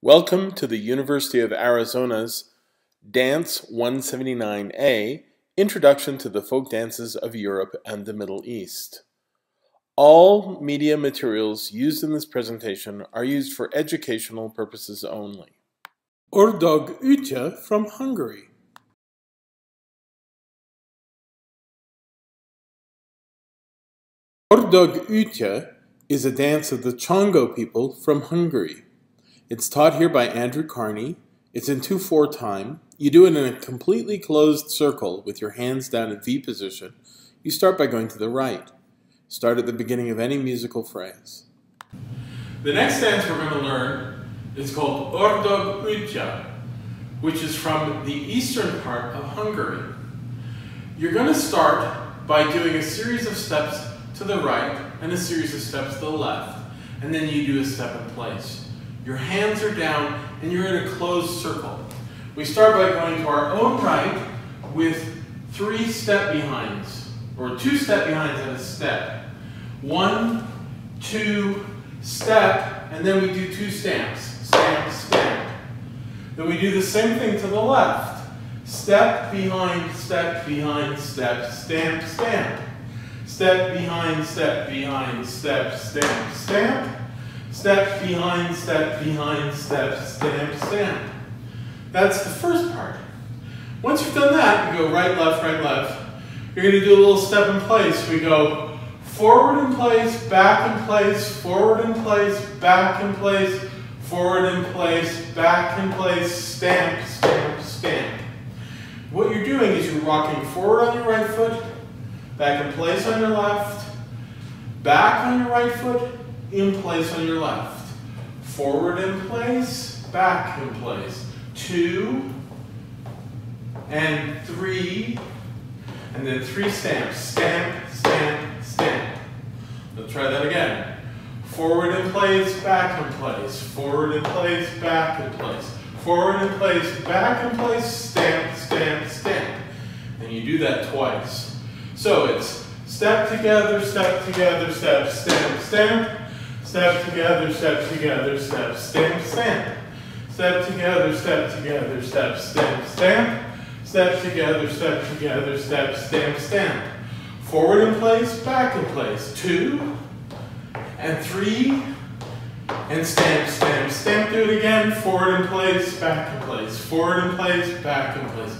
Welcome to the University of Arizona's Dance 179A, Introduction to the Folk Dances of Europe and the Middle East. All media materials used in this presentation are used for educational purposes only. Ördog Utja from Hungary. Ördog Utja is a dance of the Congo people from Hungary. It's taught here by Andrew Carney. It's in 2/4 time. You do it in a completely closed circle with your hands down in V position. You start by going to the right. Start at the beginning of any musical phrase. The next dance we're going to learn is called Ördog Utja, which is from the eastern part of Hungary. You're going to start by doing a series of steps to the right and a series of steps to the left, and then you do a step in place. Your hands are down and you're in a closed circle. We start by going to our own right with 3 step behinds, or 2 step behinds and a step. 1, 2, step, and then we do 2 stamps. Stamp, stamp. Then we do the same thing to the left. Step, behind, step, stamp, stamp. Step, behind, step, stamp, stamp. Step, behind, step, stamp, stamp. That's the first part. Once you've done that, you go right, left, right, left. You're going to do a little step in place. We go forward in place, back in place, forward in place, back in place, forward in place, back in place, stamp, stamp, stamp. What you're doing is you're rocking forward on your right foot, back in place on your left, back on your right foot, in place on your left. Forward in place, back in place. 2 and 3, and then 3 stamps. Stamp, stamp, stamp. Let's try that again. Forward in place, back in place. Forward in place, back in place. Forward in place, back in place, stamp, stamp, stamp. And you do that twice. So it's step together, step, stamp, stamp. Step together, step, stamp, stamp. Step together, step, stamp, stamp. Step together, step, stamp, stamp. Forward in place, back in place. 2 and 3 and stamp, stamp, stamp. Do it again. Forward in place, back in place. Forward in place, back in place.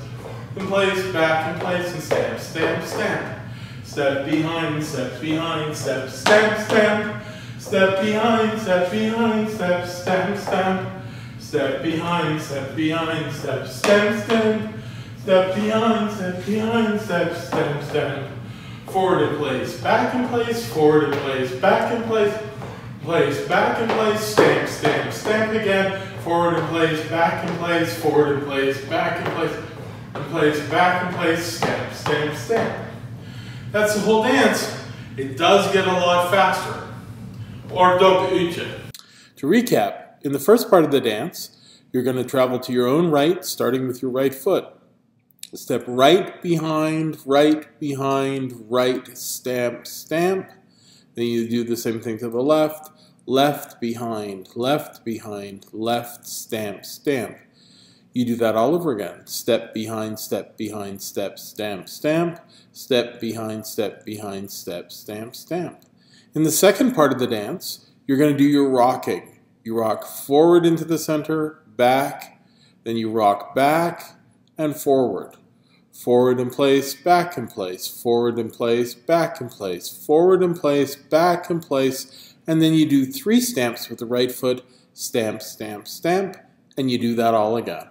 In place, back in place, and stamp, stamp, stamp. Step behind, step, stamp, stamp. Step behind, step, stamp, stamp. Step behind, step, stamp, stamp. Step behind, step, stamp, stamp. Forward in place, back in place, forward in place, back in place, back in place, stamp, stamp, stamp again. Forward in place, back in place, forward in place, back in place, back in place, stamp, stamp, stamp. That's the whole dance. It does get a lot faster. Ördog Utja. To recap, in the first part of the dance, you're going to travel to your own right, starting with your right foot. Step right, behind, right, stamp, stamp. Then you do the same thing to the left. Left, behind, left, stamp, stamp. You do that all over again. Step behind, step, stamp, stamp. Step behind, step, stamp, stamp. In the second part of the dance, you're going to do your rocking. You rock forward into the center, back, then you rock back and forward. Forward in place, back in place, forward in place, back in place, forward in place, back in place, and then you do 3 stamps with the right foot, stamp, stamp, stamp, and you do that all again.